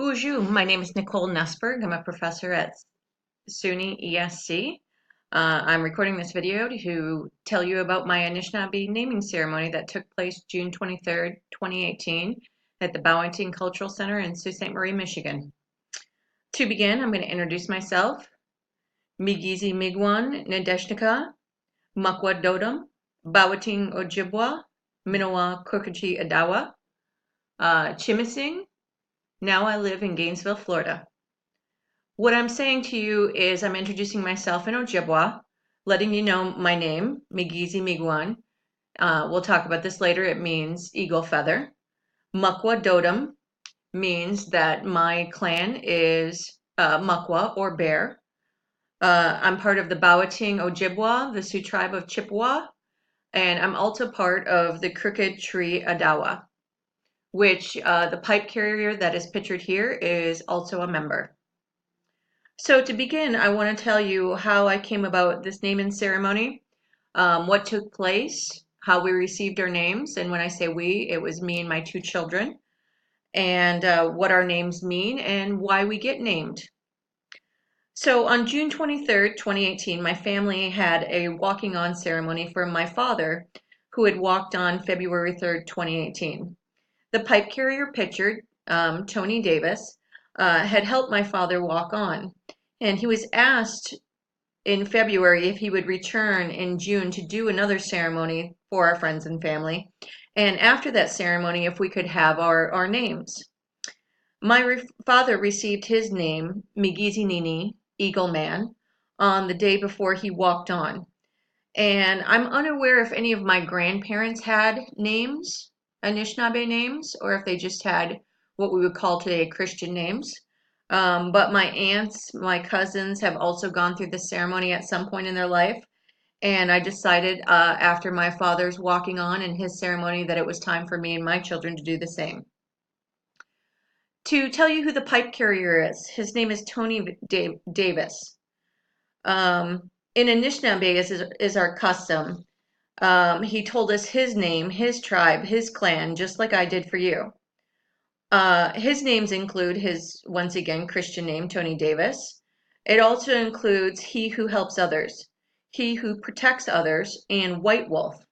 Bonjour, my name is Nicole Nesberg. I'm a professor at SUNY ESC. I'm recording this video to tell you about my Anishnaabe naming ceremony that took place June 23rd, 2018 at the Bowington Cultural Center in Sault Ste. Marie, Michigan. To begin, I'm going to introduce myself. Migizi Migwan Nadeshnika, Makwa Dodam, Bawating Ojibwa, Minowa Kukachi Adawa, Chimising. Now I live in Gainesville, Florida. What I'm saying to you is I'm introducing myself in Ojibwa, letting you know my name, Migizi Migwan. We'll talk about this later. It means eagle feather. Mukwa Dodam means that my clan is Mukwa or bear. I'm part of the Bawating Ojibwa, the Sioux tribe of Chippewa, and I'm also part of the Crooked Tree Adawa, which the pipe carrier that is pictured here is also a member. So to begin, I want to tell you how I came about this naming ceremony, what took place, how we received our names, and when I say we, it was me and my two children, and what our names mean and why we get named. So on June 23rd, 2018, my family had a walking on ceremony for my father, who had walked on February 3rd, 2018. The pipe carrier pictured, Tony Davis, had helped my father walk on. And he was asked in February if he would return in June to do another ceremony for our friends and family. And after that ceremony, if we could have our names. My father received his name, Migizi Nini, Eagle Man, on the day before he walked on. And I'm unaware if any of my grandparents had names, Anishnaabe names, or if they just had what we would call today Christian names. But my aunts, my cousins have also gone through the ceremony at some point in their life. And I decided after my father's walking on in his ceremony that it was time for me and my children to do the same. To tell you who the pipe carrier is, his name is Tony Davis. In Anishnaabe is our custom. He told us his name, his tribe, his clan, just like I did for you. His names include his, once again, Christian name, Tony Davis. It also includes he who helps others, he who protects others, and White Wolf.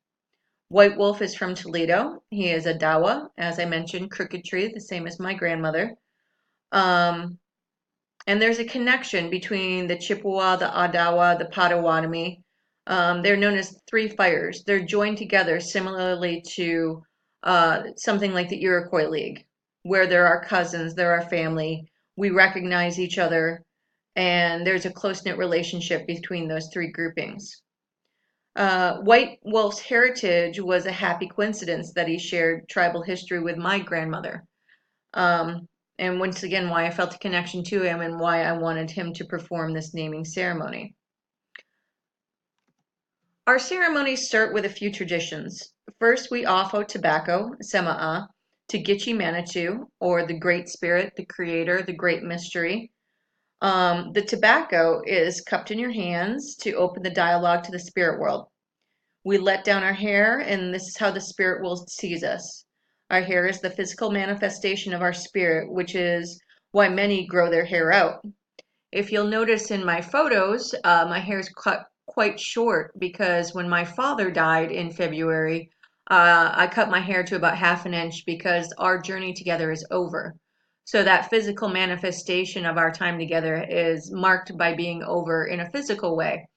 White Wolf is from Toledo. He is a Dawa, as I mentioned, Crooked Tree, the same as my grandmother. And there's a connection between the Chippewa, the Adawa, the Potawatomi. They're known as three fires. They're joined together similarly to something like the Iroquois League, where there are cousins, there are family, we recognize each other, and there's a close-knit relationship between those three groupings. White Wolf's heritage was a happy coincidence that he shared tribal history with my grandmother. And once again, why I felt a connection to him and why I wanted him to perform this naming ceremony. Our ceremonies start with a few traditions. First, we offer tobacco, sema'a, to Gitche Manitou, or the Great Spirit, the Creator, the Great Mystery. The tobacco is cupped in your hands to open the dialogue to the spirit world. We let down our hair, and this is how the spirit world sees us. Our hair is the physical manifestation of our spirit, which is why many grow their hair out. If you'll notice in my photos, my hair is cut quite short because when my father died in February, I cut my hair to about half an inch because our journey together is over. So that physical manifestation of our time together is marked by being over in a physical way.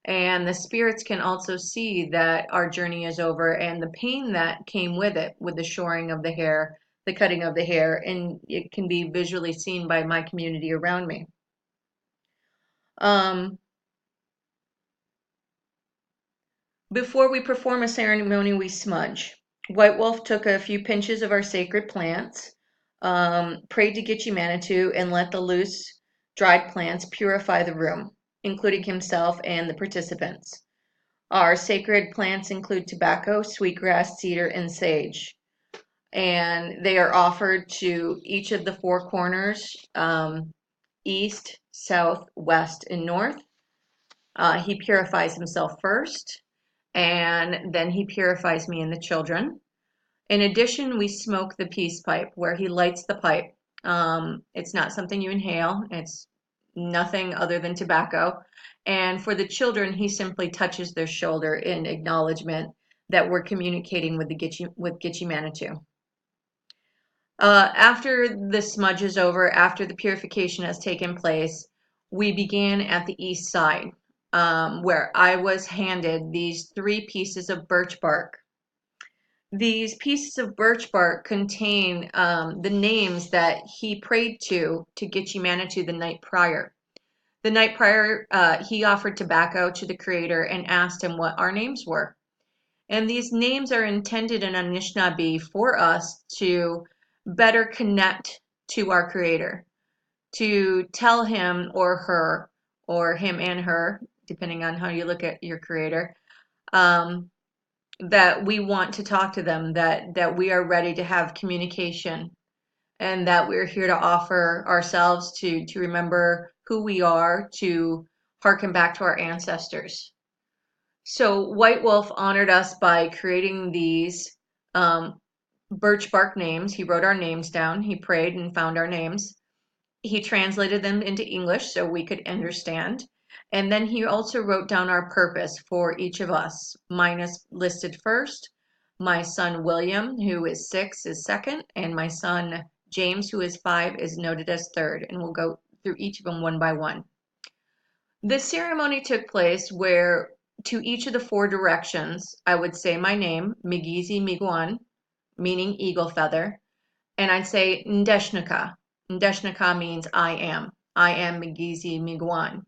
And the spirits can also see that our journey is over and the pain that came with it, with the shoring of the hair, the cutting of the hair, and it can be visually seen by my community around me. Before we perform a ceremony, we smudge. White Wolf took a few pinches of our sacred plants, prayed to Gitche Manitou, and let the loose, dried plants purify the room, including himself and the participants. Our sacred plants include tobacco, sweetgrass, cedar, and sage. And they are offered to each of the four corners, east, south, west, and north. He purifies himself first, and then he purifies me and the children. In addition, we smoke the peace pipe, where he lights the pipe. It's not something you inhale. It's nothing other than tobacco. And for the children, he simply touches their shoulder in acknowledgement that we're communicating with the Gitche Manitou. After the smudge is over, after the purification has taken place, we began at the east side, where I was handed these 3 pieces of birch bark. These pieces of birch bark contain the names that he prayed to Gitche Manitou the night prior. The night prior, he offered tobacco to the Creator and asked him what our names were. And these names are intended in Anishnaabe for us to better connect to our Creator, to tell him or her, or him and her, depending on how you look at your Creator, that we want to talk to them, that we are ready to have communication, and that we're here to offer ourselves to remember who we are, to hearken back to our ancestors. So White Wolf honored us by creating these birch bark names. He wrote our names down. He prayed and found our names. He translated them into English so we could understand. And then he also wrote down our purpose for each of us. Mine is listed first. My son William, who is 6, is second. And my son James, who is 5, is noted as third. And we'll go through each of them one by one. This ceremony took place where to each of the 4 directions, I would say my name, Migizi Miguan, meaning eagle feather, and I'd say Ndeshnaka. Ndeshnaka means I am. I am Migizi Miguan.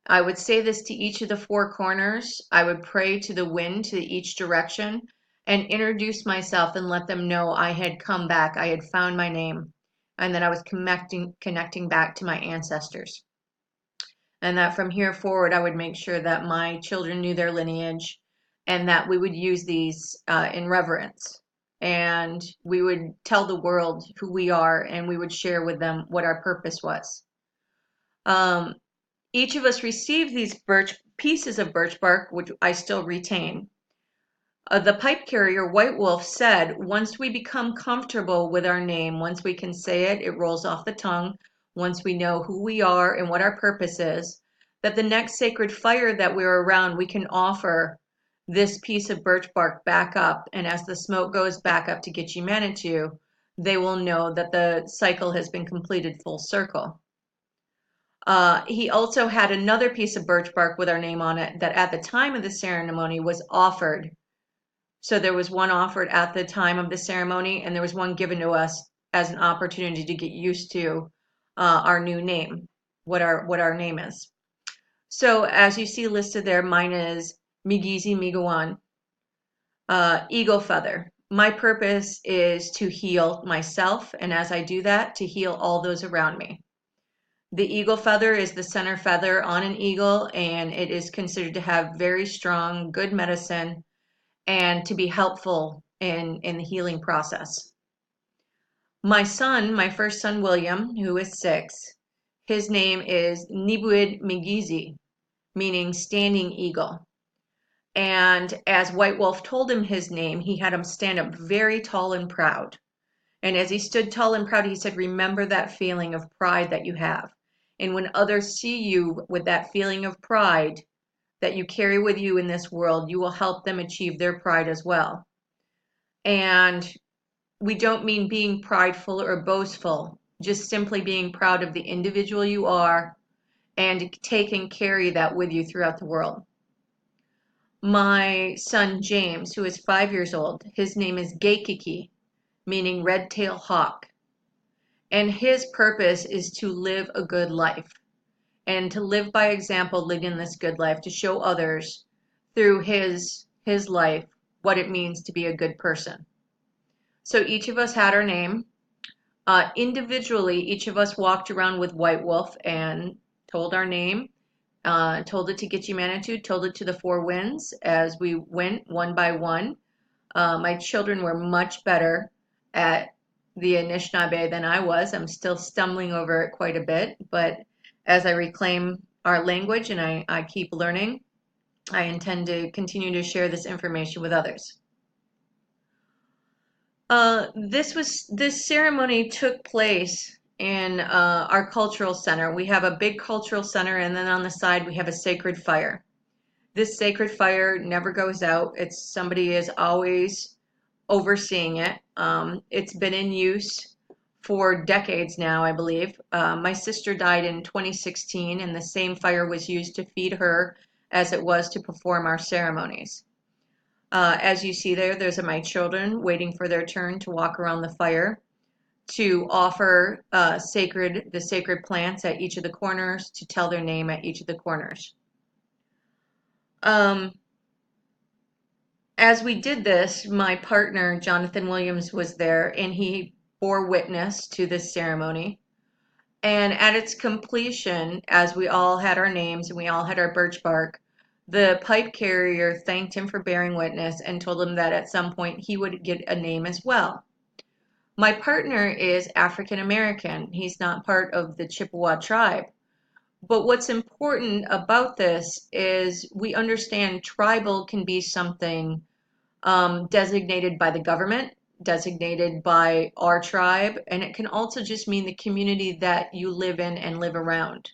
I would say this to each of the 4 corners. I would pray to the wind to each direction and introduce myself and let them know I had come back, I had found my name, and that I was connecting back to my ancestors. And that from here forward, I would make sure that my children knew their lineage and that we would use these in reverence. And we would tell the world who we are, and we would share with them what our purpose was. Each of us received these pieces of birch bark, which I still retain. The pipe carrier, White Wolf, said, once we become comfortable with our name, once we can say it, it rolls off the tongue, once we know who we are and what our purpose is, that the next sacred fire that we're around, we can offer this piece of birch bark back up. And as the smoke goes back up to Gitche Manitou, they will know that the cycle has been completed full circle. He also had another piece of birch bark with our name on it that at the time of the ceremony was offered. So there was one offered at the time of the ceremony, and there was one given to us as an opportunity to get used to our new name, what our name is. So as you see listed there, mine is Migizi Migawan, eagle feather. My purpose is to heal myself, and as I do that, to heal all those around me. The eagle feather is the center feather on an eagle, and it is considered to have very strong, good medicine, and to be helpful in the healing process. My son, my first son, William, who is 6, his name is Nibuid Migizi, meaning standing eagle. And as White Wolf told him his name, he had him stand up very tall and proud. And as he stood tall and proud, he said, remember that feeling of pride that you have. And when others see you with that feeling of pride that you carry with you in this world, you will help them achieve their pride as well. And we don't mean being prideful or boastful, just simply being proud of the individual you are and take and carry that with you throughout the world. My son James, who is 5 years old, his name is Geikiki, meaning red-tailed hawk. And his purpose is to live a good life and to live by example, living this good life, to show others through his life what it means to be a good person. So each of us had our name. Individually, each of us walked around with White Wolf and told our name, told it to Gitche Manitou, told it to the 4 winds as we went one by one. My children were much better at the Anishnaabe than I was. I'm still stumbling over it quite a bit, but as I reclaim our language and I keep learning, I intend to continue to share this information with others. This ceremony took place in our cultural center. We have a big cultural center, and then on the side we have a sacred fire. This sacred fire never goes out. Somebody is always overseeing it. It's been in use for decades now, I believe. My sister died in 2016, and the same fire was used to feed her as it was to perform our ceremonies. As you see there, there's my children waiting for their turn to walk around the fire to offer the sacred plants at each of the corners, to tell their name at each of the corners. As we did this, my partner, Jonathan Williams, was there, and he bore witness to this ceremony. And at its completion, as we all had our names and we all had our birch bark, the pipe carrier thanked him for bearing witness and told him that at some point he would get a name as well. My partner is African American. He's not part of the Chippewa tribe. But what's important about this is we understand tribal can be something designated by the government, designated by our tribe, and it can also just mean the community that you live in and live around.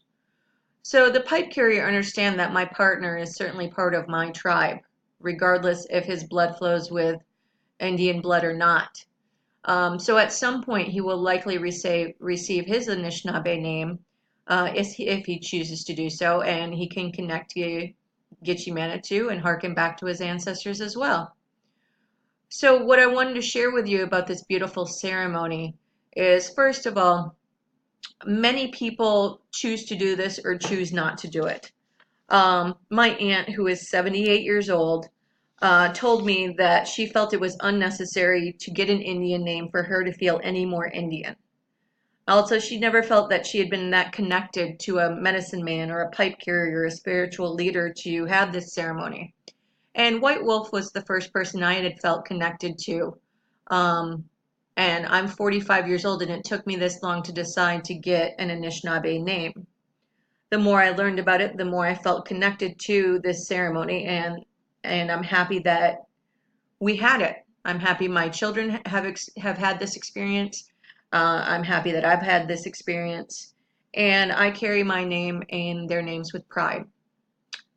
So the pipe carrier understands that my partner is certainly part of my tribe, regardless if his blood flows with Indian blood or not. So at some point he will likely receive his Anishnaabe name if he chooses to do so, and he can connect to Gitche Manitou and harken back to his ancestors as well. So what I wanted to share with you about this beautiful ceremony is, first of all, many people choose to do this or choose not to do it. My aunt, who is 78 years old, told me that she felt it was unnecessary to get an Indian name for her to feel any more Indian. Also, she never felt that she had been that connected to a medicine man or a pipe carrier or a spiritual leader to have this ceremony. And White Wolf was the first person I had felt connected to. And I'm 45 years old, and it took me this long to decide to get an Anishnaabe name. The more I learned about it, the more I felt connected to this ceremony, and I'm happy that we had it. I'm happy my children have had this experience. I'm happy that I've had this experience, and I carry my name and their names with pride.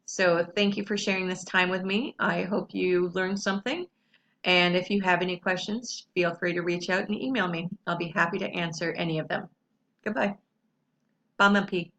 So thank you for sharing this time with me. I hope you learned something. And if you have any questions, feel free to reach out and email me. I'll be happy to answer any of them. Goodbye. Bamapi.